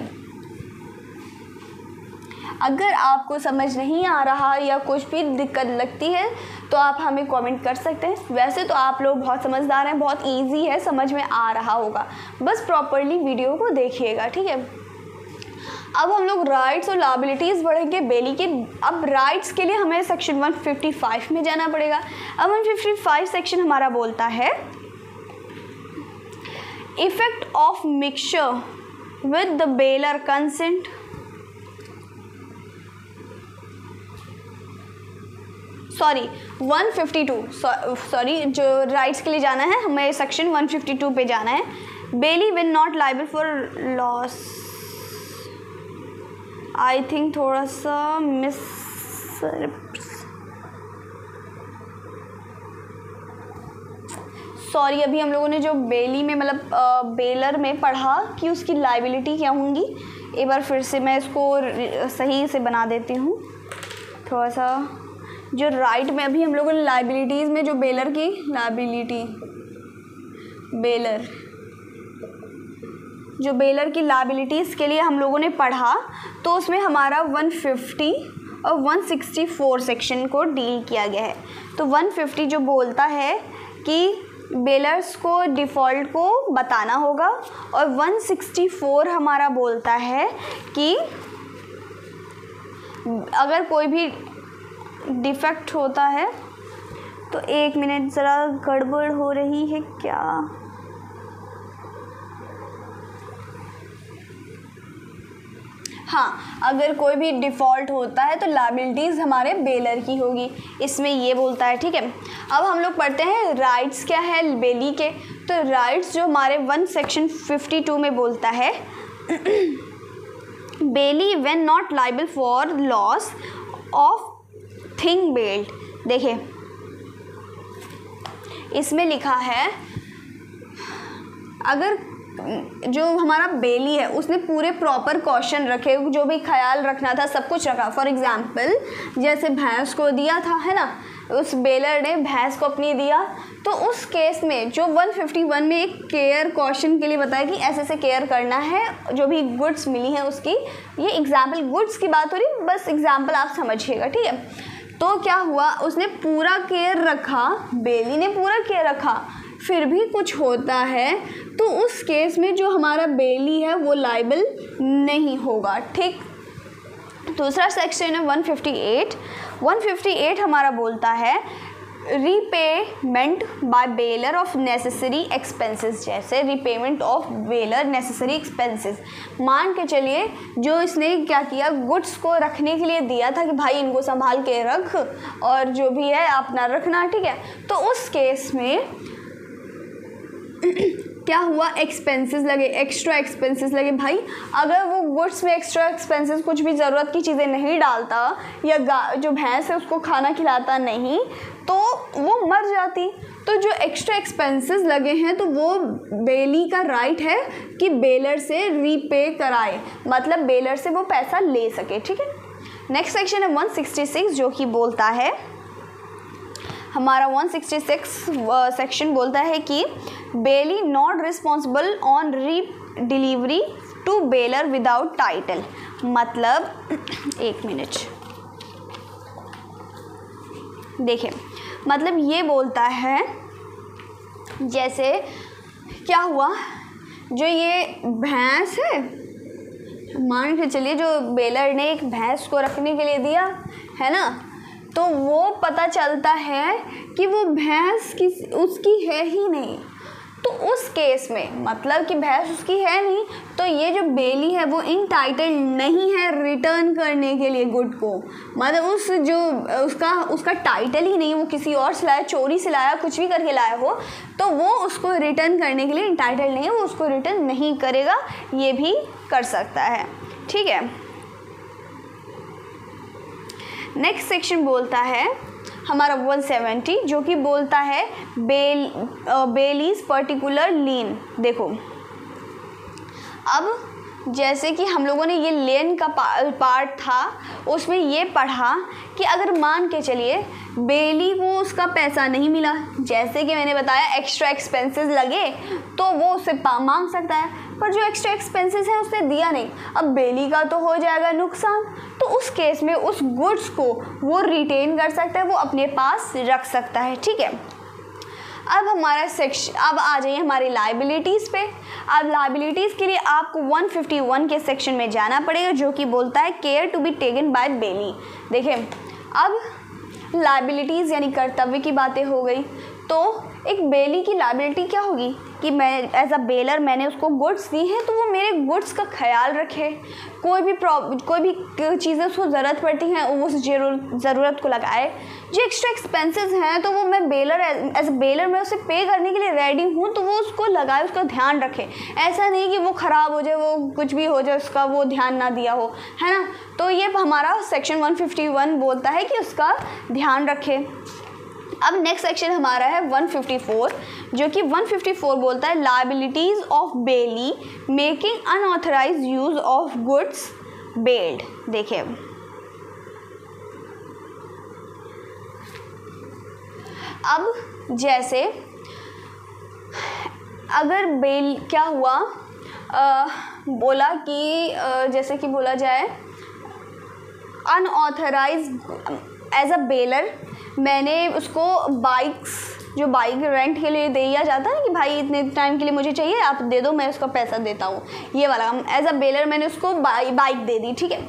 अगर आपको समझ नहीं आ रहा या कुछ भी दिक्कत लगती है तो आप हमें कमेंट कर सकते हैं। वैसे तो आप लोग बहुत समझदार हैं, बहुत इजी है, समझ में आ रहा होगा, बस प्रॉपरली वीडियो को देखिएगा, ठीक है। अब हम लोग राइट्स और लायबिलिटीज़ पढ़ेंगे बेली के। अब राइट्स के लिए हमें सेक्शन 155 में जाना पड़ेगा। अब 155 सेक्शन हमारा बोलता है effect of mixture with the baler consent, sorry 152, sorry जो राइट्स के लिए जाना है हमें सेक्शन 152 पे जाना है। Bailee will not liable for loss, I think थोड़ा सा मिस, सॉरी अभी हम लोगों ने जो बेली में मतलब बेलर में पढ़ा कि उसकी लाइबिलिटी क्या होंगी, एक बार फिर से मैं इसको सही से बना देती हूँ थोड़ा सा। जो राइट में अभी हम लोगों ने लाइबिलिटीज़ में जो बेलर की लाइबिलिटी, बेलर जो बेलर की लायबिलिटीज़ के लिए हम लोगों ने पढ़ा, तो उसमें हमारा 150 और 164 सेक्शन को डील किया गया है। तो 150 जो बोलता है कि बेलर्स को डिफ़ॉल्ट को बताना होगा, और 164 हमारा बोलता है कि अगर कोई भी डिफेक्ट होता है तो, एक मिनट ज़रा गड़बड़ हो रही है क्या, हाँ, अगर कोई भी डिफ़ॉल्ट होता है तो लायबिलिटीज़ हमारे बेलर की होगी, इसमें ये बोलता है, ठीक है। अब हम लोग पढ़ते हैं राइट्स क्या है बेली के। तो राइट्स जो हमारे 1 सेक्शन 52 में बोलता है bailee when not liable for loss of thing bailed. देखिए इसमें लिखा है अगर जो हमारा बेली है उसने पूरे प्रॉपर कॉशन रखे, जो भी ख्याल रखना था सब कुछ रखा। फॉर एग्जांपल जैसे भैंस को दिया था, है ना, उस बेलर ने भैंस को अपनी दिया, तो उस केस में जो 151 में एक केयर कॉशन के लिए बताया कि ऐसे ऐसे केयर करना है, जो भी गुड्स मिली हैं उसकी, ये एग्जाम्पल गुड्स की बात हो रही, बस एग्जाम्पल आप समझिएगा, ठीक है। तो क्या हुआ, उसने पूरा केयर रखा, बेली ने पूरा केयर रखा, फिर भी कुछ होता है तो उस केस में जो हमारा बेली है वो लाइबल नहीं होगा, ठीक। दूसरा सेक्शन है 158। 158 हमारा बोलता है repayment by bailor of necessary expenses. जैसे repayment of bailor necessary expenses, मान के चलिए जो इसने क्या किया, गुड्स को रखने के लिए दिया था कि भाई इनको संभाल के रख और जो भी है अपना रखना, ठीक है। तो उस केस में क्या हुआ, एक्सपेंसेस लगे, एक्स्ट्रा एक्सपेंसेस लगे। भाई अगर वो गुड्स में एक्स्ट्रा एक्सपेंसेस कुछ भी ज़रूरत की चीज़ें नहीं डालता या जो भैंस है उसको खाना खिलाता नहीं तो वो मर जाती। तो जो एक्स्ट्रा एक्सपेंसेस लगे हैं तो वो बेली का राइट है कि बेलर से रीपे कराए, मतलब बेलर से वो पैसा ले सके, ठीक है। नेक्स्ट सेक्शन है 166 जो कि बोलता है हमारा 166 सेक्शन बोलता है कि bailee not responsible on redelivery to bailor without title. मतलब एक मिनट देखिए, मतलब ये बोलता है जैसे क्या हुआ जो ये भैंस है, मान के चलिए जो बेलर ने एक भैंस को रखने के लिए दिया है ना, तो वो पता चलता है कि वो भैंस उसकी है ही नहीं, तो उस केस में मतलब कि भैंस उसकी है नहीं, तो ये जो बेली है वो इनटाइटल्ड नहीं है रिटर्न करने के लिए गुड को। मतलब उसका टाइटल ही नहीं, वो किसी और से लाया, चोरी से लाया, कुछ भी करके लाया हो, तो वो उसको रिटर्न करने के लिए इनटाइटल्ड नहीं है, वो उसको रिटर्न नहीं करेगा, ये भी कर सकता है। ठीक है, नेक्स्ट सेक्शन बोलता है हमारा 170, जो कि बोलता है बेलीज पर्टिकुलर लीन। देखो, अब जैसे कि हम लोगों ने ये लेन का पार्ट था, उसमें ये पढ़ा कि अगर मान के चलिए बेली को उसका पैसा नहीं मिला, जैसे कि मैंने बताया एक्स्ट्रा एक्सपेंसेस लगे तो वो उससे मांग सकता है, पर जो एक्स्ट्रा एक्सपेंसेस है उसने दिया नहीं, अब बेली का तो हो जाएगा नुकसान, तो उस केस में उस गुड्स को वो रिटेन कर सकता है, वो अपने पास रख सकता है। ठीक है, अब हमारा सेक्शन, अब आ जाइए हमारी लायबिलिटीज़ पे। अब लायबिलिटीज़ के लिए आपको 151 के सेक्शन में जाना पड़ेगा, जो कि बोलता है care to be taken by bailee. देखिए, अब लायबिलिटीज़ यानी कर्तव्य की बातें हो गई, तो एक बेली की लायबिलिटी क्या होगी कि मैं एज अ बेलर मैंने उसको गुड्स दी हैं, तो वो मेरे गुड्स का ख्याल रखे, कोई भी चीज़ें उसको ज़रूरत पड़ती हैं वो उस ज़रूरत को लगाए। जो एक्स्ट्रा एक्सपेंसेस हैं तो वो मैं बेलर एज अ बेलर मैं उसे पे करने के लिए रेडी हूँ, तो वो उसको लगाए, उसका ध्यान रखे। ऐसा नहीं कि वो ख़राब हो जाए, वो कुछ भी हो जाए, उसका वो ध्यान ना दिया हो, है ना। तो ये हमारा सेक्शन 151 बोलता है कि उसका ध्यान रखे। अब नेक्स्ट सेक्शन हमारा है 154, जो कि 154 बोलता है liabilities of bailee making unauthorised use of goods bailed. देखिए, अब जैसे अगर बेल क्या हुआ, बोला कि जैसे कि बोला जाए अनऑथराइज्ड एज अ बेलर मैंने उसको जो बाइक रेंट के लिए दिया जाता है ना कि भाई इतने टाइम के लिए मुझे चाहिए, आप दे दो, मैं उसका पैसा देता हूँ, ये वाला एज अ बेलर मैंने उसको बाइक दे दी। ठीक है,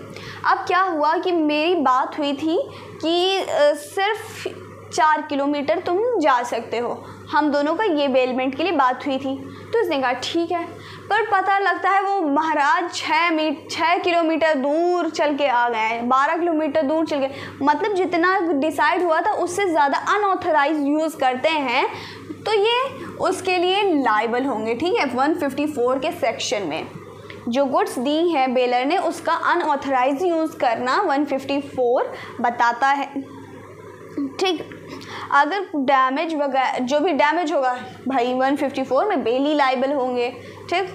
अब क्या हुआ कि मेरी बात हुई थी कि सिर्फ 4 किलोमीटर तुम जा सकते हो, हम दोनों का ये बेलमेंट के लिए बात हुई थी, तो उसने कहा ठीक है, पर पता लगता है वो महाराज 6 किलोमीटर दूर चल के आ गए, 12 किलोमीटर दूर चल गए, मतलब जितना डिसाइड हुआ था उससे ज़्यादा अनऑथराइज्ड यूज़ करते हैं, तो ये उसके लिए लायबल होंगे। ठीक है, 154 के सेक्शन में जो गुड्स दी हैं बेलर ने उसका अनऑथराइज्ड यूज़ करना 154 बताता है। ठीक, अगर डैमेज वगैरह जो भी डैमेज होगा भाई 154 में बेली लायबल होंगे। ठीक,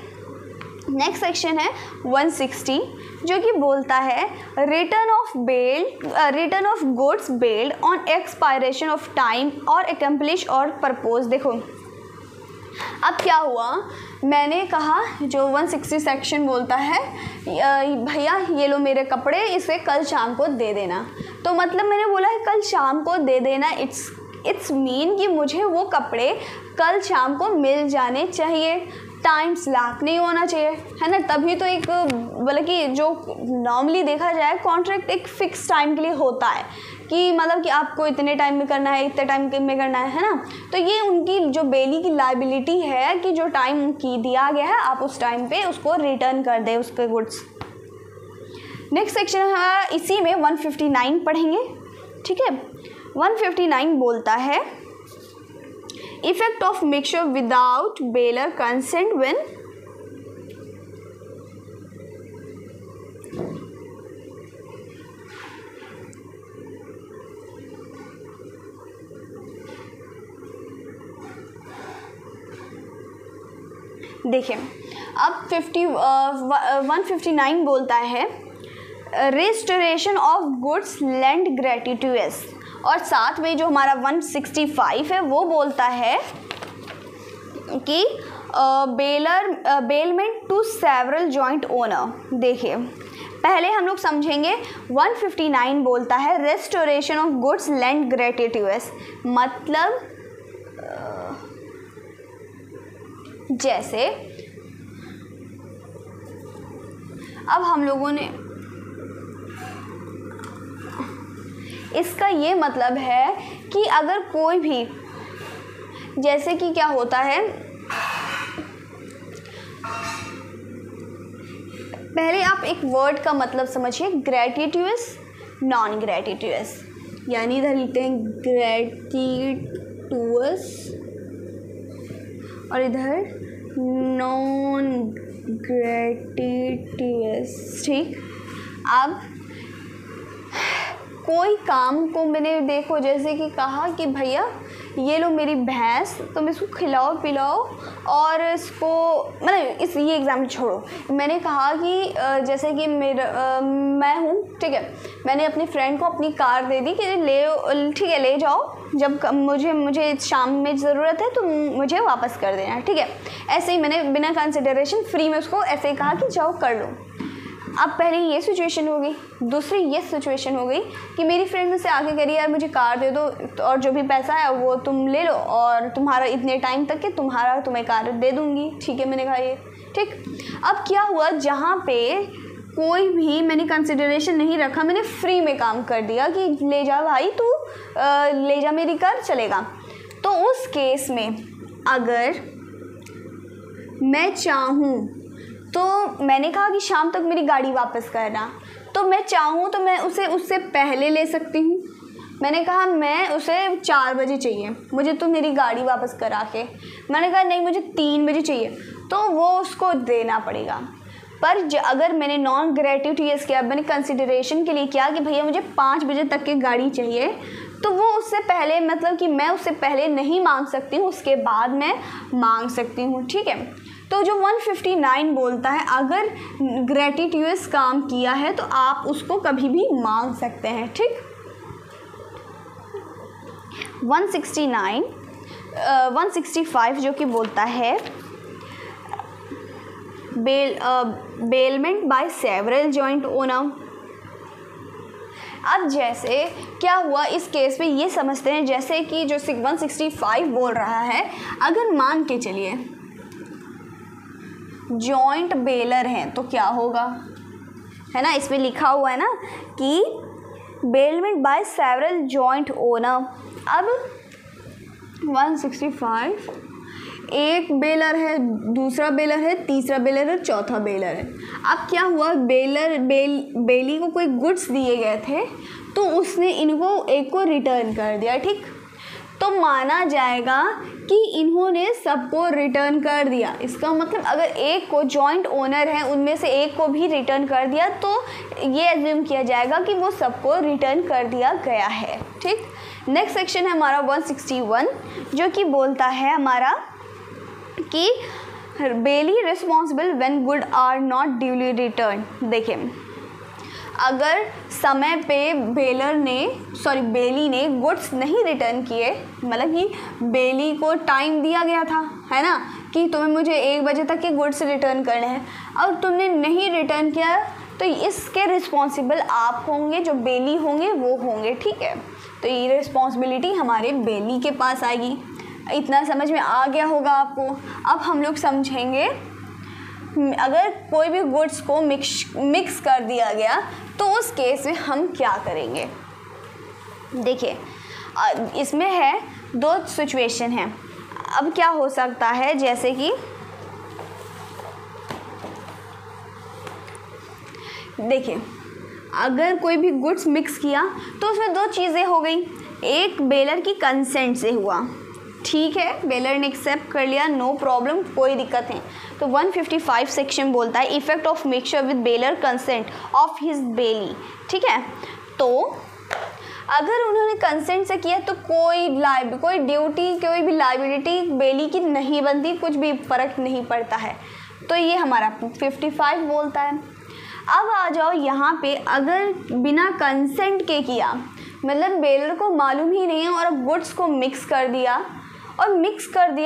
नेक्स्ट सेक्शन है 160, जो कि बोलता है return of goods bailed on expiration of time or accomplish or purpose. देखो, अब क्या हुआ, मैंने कहा जो 160 सेक्शन बोलता है भैया ये लो मेरे कपड़े, इसे कल शाम को दे देना, तो मतलब मैंने बोला है कल शाम को दे देना, इट्स मीन कि मुझे वो कपड़े कल शाम को मिल जाने चाहिए, टाइम स्लैप नहीं होना चाहिए, है ना। तभी तो एक मतलब कि जो नॉर्मली देखा जाए कॉन्ट्रैक्ट एक फ़िक्स टाइम के लिए होता है कि मतलब कि आपको इतने टाइम में करना है, इतने टाइम में करना है ना। तो ये उनकी जो बेली की लायबिलिटी है कि जो टाइम की दिया गया है आप उस टाइम पे उसको रिटर्न कर दें उसके गुड्स। नेक्स्ट सेक्शन है इसी में 159 पढ़ेंगे। ठीक है, 159 बोलता है effect of mixture without baler consent when देखिए, अब 159 बोलता है रेस्टोरेशन ऑफ गुड्स लेंड ग्रेटिट्यूअस, और साथ में जो हमारा 165 है वो बोलता है कि bailment to several joint owner. देखिए, पहले हम लोग समझेंगे 159 बोलता है restoration of goods lent gratuitous, मतलब जैसे अब हम लोगों ने इसका ये मतलब है कि अगर कोई भी, जैसे कि क्या होता है, पहले आप एक वर्ड का मतलब समझिए, ग्रेटिट्यूअस, नॉन ग्रेटिट्यूअस, यानी इधर लिखते हैं ग्रेटिट्यूअस और इधर नॉन ग्रेटिट्यूअस। ठीक, अब कोई काम को मैंने देखो जैसे कि कहा कि भैया ये लो मेरी भैंस, तुम इसको खिलाओ पिलाओ और इसको, मतलब इस ये एग्जाम्पल छोड़ो, मैंने कहा कि जैसे कि मैं हूँ, ठीक है, मैंने अपनी फ्रेंड को अपनी कार दे दी कि ठीक है ले जाओ, जब मुझे शाम में ज़रूरत है तो मुझे वापस कर देना, ठीक है। ऐसे ही मैंने बिना कंसिडरेशन फ्री में उसको ऐसे ही कहा कि जाओ कर लो। अब पहले ये सिचुएशन हो गई, दूसरी ये सिचुएशन हो गई कि मेरी फ्रेंड मुझसे आके कह रही यार मुझे कार दे दो और जो भी पैसा है वो तुम ले लो और तुम्हारा इतने टाइम तक के तुम्हें कार दे दूँगी, ठीक है, मैंने कहा ये ठीक। अब क्या हुआ, जहाँ पे कोई भी मैंने कंसिडरेशन नहीं रखा, मैंने फ्री में काम कर दिया कि ले जा भाई तू ले जा मेरी कार, चलेगा। तो उस केस में अगर मैं चाहूँ तो मैंने कहा कि शाम तक मेरी गाड़ी वापस करना, तो मैं चाहूँ तो मैं उसे उससे पहले ले सकती हूँ। मैंने कहा मैं उसे 4 बजे चाहिए, मुझे तो मेरी गाड़ी वापस करा के, मैंने कहा नहीं मुझे 3 बजे चाहिए, तो वो उसको देना पड़ेगा। पर अगर मैंने नॉन ग्रेटिट्यूअस किया, मैंने कंसिडरेशन के लिए किया कि भैया मुझे 5 बजे तक की गाड़ी चाहिए, तो वो उससे पहले, मतलब कि मैं उससे पहले नहीं मांग सकती हूँ, उसके बाद मैं मांग सकती हूँ, ठीक है। तो जो 159 बोलता है अगर ग्रेटिट्यूअस काम किया है तो आप उसको कभी भी मांग सकते हैं, ठीक। 165 जो कि बोलता है bailment by several joint owner. अब जैसे क्या हुआ इस केस में, ये समझते हैं जैसे कि जो 165 बोल रहा है, अगर मान के चलिए जॉइंट बेलर हैं तो क्या होगा, है ना, इसमें लिखा हुआ है ना कि bailment by several joint owner. अब 165 एक बेलर है, दूसरा बेलर है, तीसरा बेलर है, चौथा बेलर है। अब क्या हुआ, बेली को कोई गुड्स दिए गए थे तो उसने इनको एक को रिटर्न कर दिया, ठीक। तो माना जाएगा कि इन्होंने सबको रिटर्न कर दिया। इसका मतलब अगर एक को जॉइंट ओनर है उनमें से एक को भी रिटर्न कर दिया तो ये एज्यूम किया जाएगा कि वो सबको रिटर्न कर दिया गया है, ठीक। नेक्स्ट सेक्शन है हमारा 161 जो कि बोलता है हमारा कि bailee responsible when good are not duly return. देखिए अगर समय पे बेली ने गुड्स नहीं रिटर्न किए, मतलब कि बेली को टाइम दिया गया था, है ना, कि तुम्हें मुझे 1 बजे तक के गुड्स रिटर्न करने हैं, और तुमने नहीं रिटर्न किया तो इसके रिस्पॉन्सिबल आप होंगे, जो बेली होंगे वो होंगे, ठीक है। तो ये रिस्पॉन्सिबिलिटी हमारे बेली के पास आएगी। इतना समझ में आ गया होगा आपको। अब हम लोग समझेंगे अगर कोई भी गुड्स को मिक्स कर दिया गया तो उस केस में हम क्या करेंगे। देखिए इसमें है 2 सिचुएशन हैं। अब क्या हो सकता है, जैसे कि देखिए अगर कोई भी गुड्स मिक्स किया तो उसमें 2 चीज़ें हो गई। एक बेलर की कंसेंट से हुआ, ठीक है, बेलर ने एक्सेप्ट कर लिया, नो प्रॉब्लम, कोई दिक्कत नहीं। तो 155 सेक्शन बोलता है effect of mixture with bailor consent of his bailee, ठीक है। तो अगर उन्होंने कंसेंट से किया तो कोई ड्यूटी, कोई भी लाइबिलिटी बेली की नहीं बनती, कुछ भी फर्क नहीं पड़ता है। तो ये हमारा 55 बोलता है। अब आ जाओ यहाँ पे, अगर बिना कंसेंट के किया, मतलब बेलर को मालूम ही नहीं है और गुड्स को मिक्स कर दिया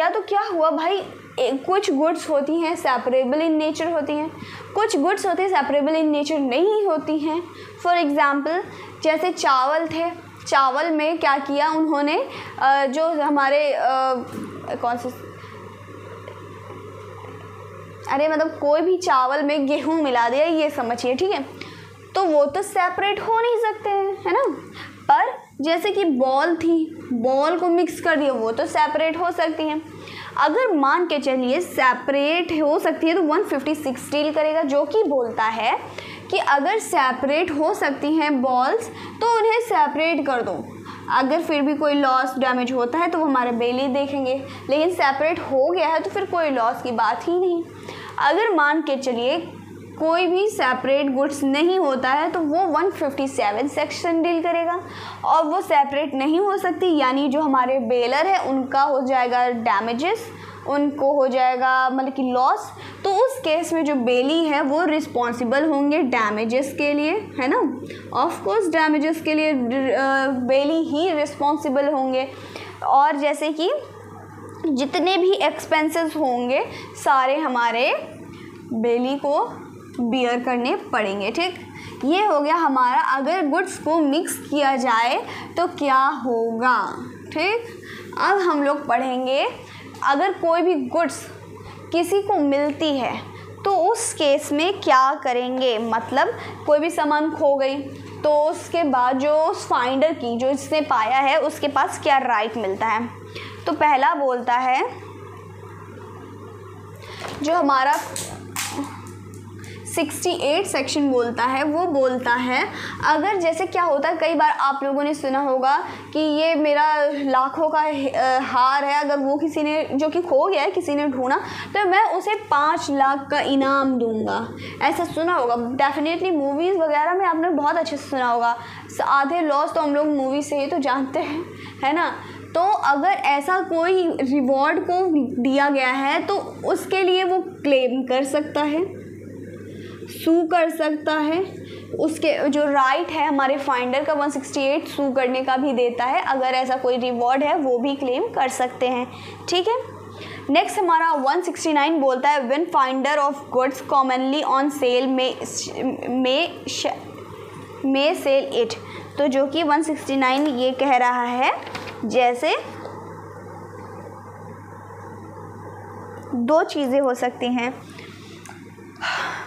तो क्या हुआ भाई, कुछ गुड्स होती हैं सेपरेबल इन नेचर होती हैं, कुछ गुड्स होती हैं सेपरेबल इन नेचर नहीं होती हैं। फॉर एग्ज़ाम्पल जैसे चावल थे, चावल में क्या किया उन्होंने, जो हमारे कौन से अरे मतलब कोई भी चावल में गेहूँ मिला दिया, ये समझिए, ठीक है, तो वो तो सेपरेट हो नहीं सकते हैं, है ना। पर जैसे कि बॉल थी, बॉल को मिक्स कर दिया, वो तो सेपरेट हो सकती हैं। अगर मान के चलिए सेपरेट हो सकती है तो 156 डील करेगा, जो कि बोलता है कि अगर सेपरेट हो सकती हैं बॉल्स तो उन्हें सेपरेट कर दो। अगर फिर भी कोई लॉस डैमेज होता है तो वो हमारे बेली देखेंगे, लेकिन सेपरेट हो गया है तो फिर कोई लॉस की बात ही नहीं। अगर मान के चलिए कोई भी सेपरेट गुड्स नहीं होता है तो वो 157 सेक्शन डील करेगा, और वो सेपरेट नहीं हो सकती यानी जो हमारे बेलर है उनका हो जाएगा डैमेजेस, उनको हो जाएगा मतलब कि लॉस। तो उस केस में जो बेली है वो रिस्पॉन्सिबल होंगे डैमेजेस के लिए, है ना। ऑफ कोर्स डैमेजेस के लिए बेली ही रिस्पॉन्सिबल होंगे, और जैसे कि जितने भी एक्सपेंसेस होंगे सारे हमारे बेली को बियर करने पड़ेंगे, ठीक। ये हो गया हमारा अगर गुड्स को मिक्स किया जाए तो क्या होगा, ठीक। अब हम लोग पढ़ेंगे अगर कोई भी गुड्स किसी को मिलती है तो उस केस में क्या करेंगे। मतलब कोई भी सामान खो गई तो उसके बाद जो उस फाइंडर की, जो इसने पाया है, उसके पास क्या राइट मिलता है। तो पहला बोलता है जो हमारा 68 सेक्शन बोलता है, वो बोलता है अगर जैसे क्या होता है, कई बार आप लोगों ने सुना होगा कि ये मेरा लाखों का हार है, अगर वो किसी ने जो कि खो गया है किसी ने ढूंढा तो मैं उसे 5 लाख का इनाम दूंगा, ऐसा सुना होगा। डेफिनेटली मूवीज़ वगैरह में आपने बहुत अच्छे से सुना होगा। आधे लॉस तो हम लोग मूवी से ही तो जानते हैं, है ना। तो अगर ऐसा कोई रिवॉर्ड को दिया गया है तो उसके लिए वो क्लेम कर सकता है, सू कर सकता है, उसके जो राइट है हमारे फाइंडर का 168 सू करने का भी देता है। अगर ऐसा कोई रिवॉर्ड है वो भी क्लेम कर सकते हैं, ठीक है। नेक्स्ट हमारा 169 बोलता है when finder of goods commonly on sale में सेल इट। तो जो कि 169 ये कह रहा है जैसे दो चीज़ें हो सकती हैं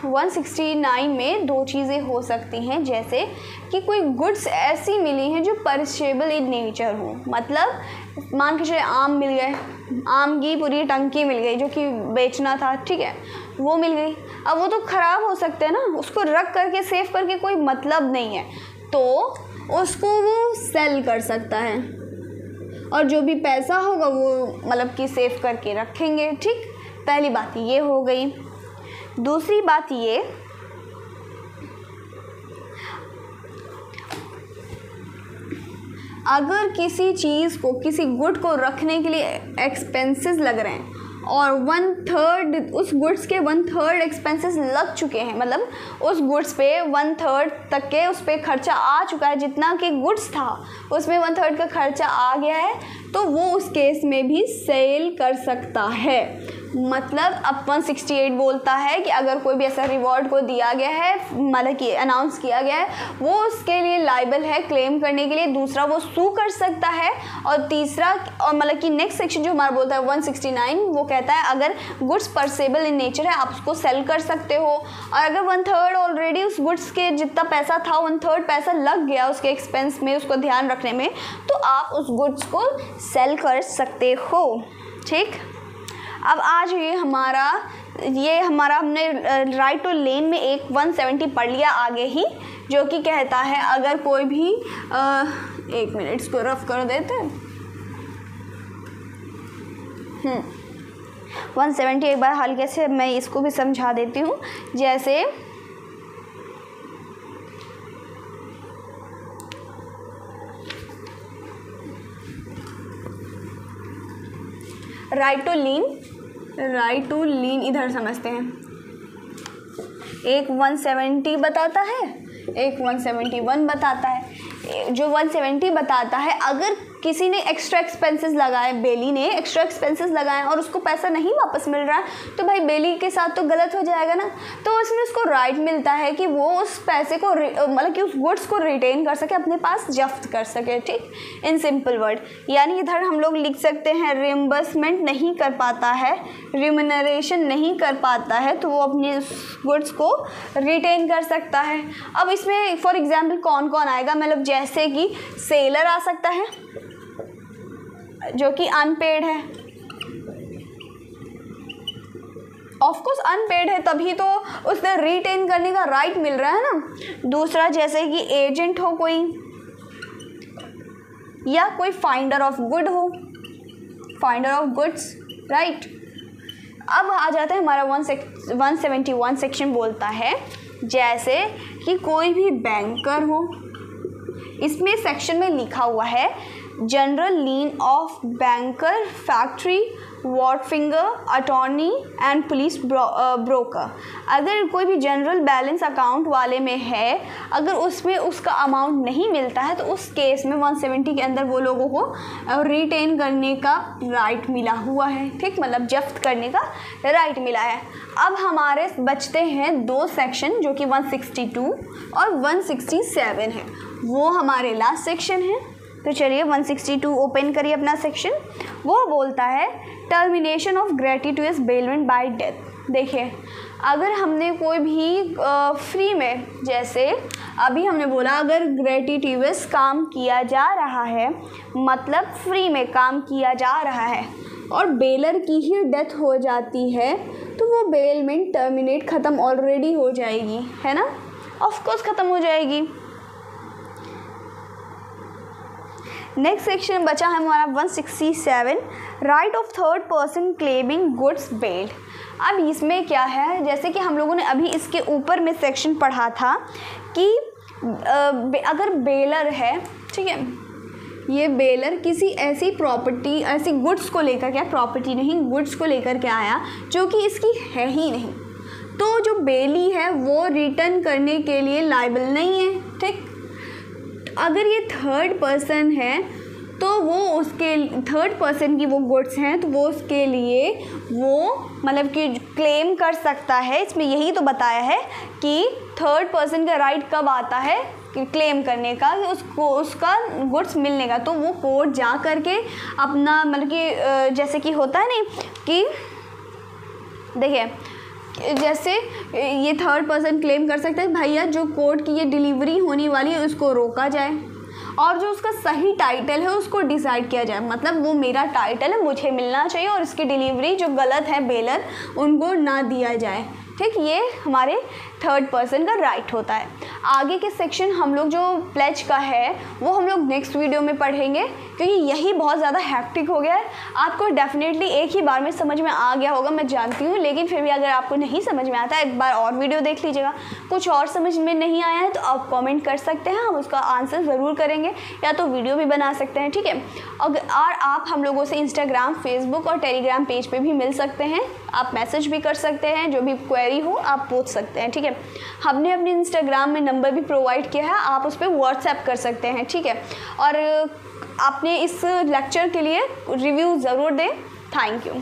169 में, दो चीज़ें हो सकती हैं, जैसे कि कोई गुड्स ऐसी मिली हैं जो परिशेबल इन नेचर हो। मतलब मान के चलिए आम मिल गए, आम की पूरी टंकी मिल गई जो कि बेचना था, ठीक है, वो मिल गई। अब वो तो ख़राब हो सकते हैं ना, उसको रख करके सेव करके कोई मतलब नहीं है, तो उसको वो सेल कर सकता है और जो भी पैसा होगा वो मतलब कि सेव करके रखेंगे, ठीक। पहली बात ये हो गई। दूसरी बात ये, अगर किसी चीज़ को, किसी गुड को रखने के लिए एक्सपेंसेस लग रहे हैं और 1/3 उस गुड्स के 1/3 एक्सपेंसेस लग चुके हैं, मतलब उस गुड्स पे 1/3 तक के उस पर खर्चा आ चुका है, जितना कि गुड्स था उसमें 1/3 का खर्चा आ गया है, तो वो उस केस में भी सेल कर सकता है। मतलब अब 168 बोलता है कि अगर कोई भी ऐसा रिवॉर्ड को दिया गया है, मतलब कि अनाउंस किया गया है, वो उसके लिए लाइबल है क्लेम करने के लिए। दूसरा वो सू कर सकता है, और तीसरा और मतलब कि नेक्स्ट सेक्शन जो हमारा बोलता है 169 वो कहता है अगर गुड्स परसेबल इन नेचर है आप उसको सेल कर सकते हो, और अगर 1/3 ऑलरेडी उस गुड्स के जितना पैसा था 1/3 पैसा लग गया उसके एक्सपेंस में, उसको ध्यान रखने में, तो आप उस गुड्स को सेल कर सकते हो, ठीक। अब आज ये हमारा हमने राइट टू लेन में एक 170 पढ़ लिया आगे ही, जो कि कहता है अगर कोई भी 1 मिनट इसको रफ कर देते हैं। 170 एक बार हल्के से मैं इसको भी समझा देती हूँ। जैसे राइट टू लीन इधर समझते हैं। एक 170 बताता है, एक 171 बताता है। जो 170 बताता है अगर किसी ने एक्स्ट्रा एक्सपेंसेस लगाए, बेली ने एक्स्ट्रा एक्सपेंसेस लगाए और उसको पैसा नहीं वापस मिल रहा है, तो भाई बेली के साथ तो गलत हो जाएगा ना। तो इसमें उसको राइट मिलता है कि वो उस पैसे को मतलब कि उस गुड्स को रिटेन कर सके, अपने पास जब्त कर सके, ठीक, इन सिंपल वर्ड। यानी इधर हम लोग लिख सकते हैं रिम्बर्समेंट नहीं कर पाता है, रिम्यूनरेशन नहीं कर पाता है, तो वो अपने गुड्स को रिटेन कर सकता है। अब इसमें फॉर एग्जाम्पल कौन कौन आएगा, मतलब जैसे कि सेलर आ सकता है जो कि अनपेड है, ऑफकोर्स अनपेड है तभी तो उसने रिटेन करने का राइट मिल रहा है ना। दूसरा जैसे कि एजेंट हो कोई, या कोई फाइंडर ऑफ गुड हो, फाइंडर ऑफ गुड्स, राइट। अब आ जाता है हमारा 171 सेक्शन बोलता है जैसे कि कोई भी बैंकर हो। इसमें सेक्शन में लिखा हुआ है general lean of banker, factory, ward finger, attorney and police broker. अगर कोई भी जनरल बैलेंस अकाउंट वाले में है, अगर उसमें उसका अमाउंट नहीं मिलता है तो उस केस में 170 के अंदर वो लोगों को रिटेन करने का राइट मिला हुआ है, ठीक, मतलब जब्त करने का राइट मिला है। अब हमारे बचते हैं दो सेक्शन जो कि 162 और 167 है, वो हमारे लास्ट सेक्शन है। तो चलिए 162 ओपन करिए अपना सेक्शन। वो बोलता है termination of gratuitous bailment by death. देखिए अगर हमने कोई भी फ्री में, जैसे अभी हमने बोला अगर ग्रेटिट्यूस काम किया जा रहा है, मतलब फ्री में काम किया जा रहा है और बेलर की ही डेथ हो जाती है, तो वो बेलमेंट टर्मिनेट ख़त्म ऑलरेडी हो जाएगी, है ना, ऑफकोर्स ख़त्म हो जाएगी। नेक्स्ट सेक्शन बचा है हमारा 167 right of third person claiming goods bailed. अब इसमें क्या है, जैसे कि हम लोगों ने अभी इसके ऊपर में सेक्शन पढ़ा था कि अगर बेलर है, ठीक है, ये बेलर किसी ऐसी प्रॉपर्टी, ऐसी गुड्स को लेकर, क्या प्रॉपर्टी नहीं, गुड्स को लेकर के आया जो कि इसकी है ही नहीं, तो जो बेली है वो रिटर्न करने के लिए लायबल नहीं है, ठीक। अगर ये थर्ड पर्सन है तो वो उसके थर्ड पर्सन की वो गुड्स हैं तो वो उसके लिए वो मतलब कि क्लेम कर सकता है। इसमें यही तो बताया है कि थर्ड पर्सन का राइट कब आता है क्लेम करने का, कि उसको उसका गुड्स मिलने का। तो वो कोर्ट जा करके अपना मतलब कि जैसे कि होता है नहीं कि देखिए जैसे ये थर्ड पर्सन क्लेम कर सकता है भैया जो कोर्ट की ये डिलीवरी होने वाली है उसको रोका जाए और जो उसका सही टाइटल है उसको डिसाइड किया जाए, मतलब वो मेरा टाइटल है मुझे मिलना चाहिए और इसकी डिलीवरी जो गलत है बेलर उनको ना दिया जाए, ठीक। ये हमारे थर्ड पर्सन का राइट होता है। आगे के सेक्शन हम लोग जो प्लेज का है वो हम लोग नेक्स्ट वीडियो में पढ़ेंगे क्योंकि यही बहुत ज़्यादा हैक्टिक हो गया है। आपको डेफिनेटली एक ही बार में समझ में आ गया होगा, मैं जानती हूँ, लेकिन फिर भी अगर आपको नहीं समझ में आता है एक बार और वीडियो देख लीजिएगा। कुछ और समझ में नहीं आया है तो आप कमेंट कर सकते हैं, हम उसका आंसर ज़रूर करेंगे या तो वीडियो भी बना सकते हैं, ठीक है। और आप हम लोगों से इंस्टाग्राम, फेसबुक और टेलीग्राम पेज पर भी मिल सकते हैं, आप मैसेज भी कर सकते हैं, जो भी क्वेरी हो आप पूछ सकते हैं, ठीक है। हमने अपने इंस्टाग्राम में नंबर भी प्रोवाइड किया है, आप उस पर व्हाट्सएप कर सकते हैं, ठीक है। और आपने इस लेक्चर के लिए रिव्यू ज़रूर दें। Thank you.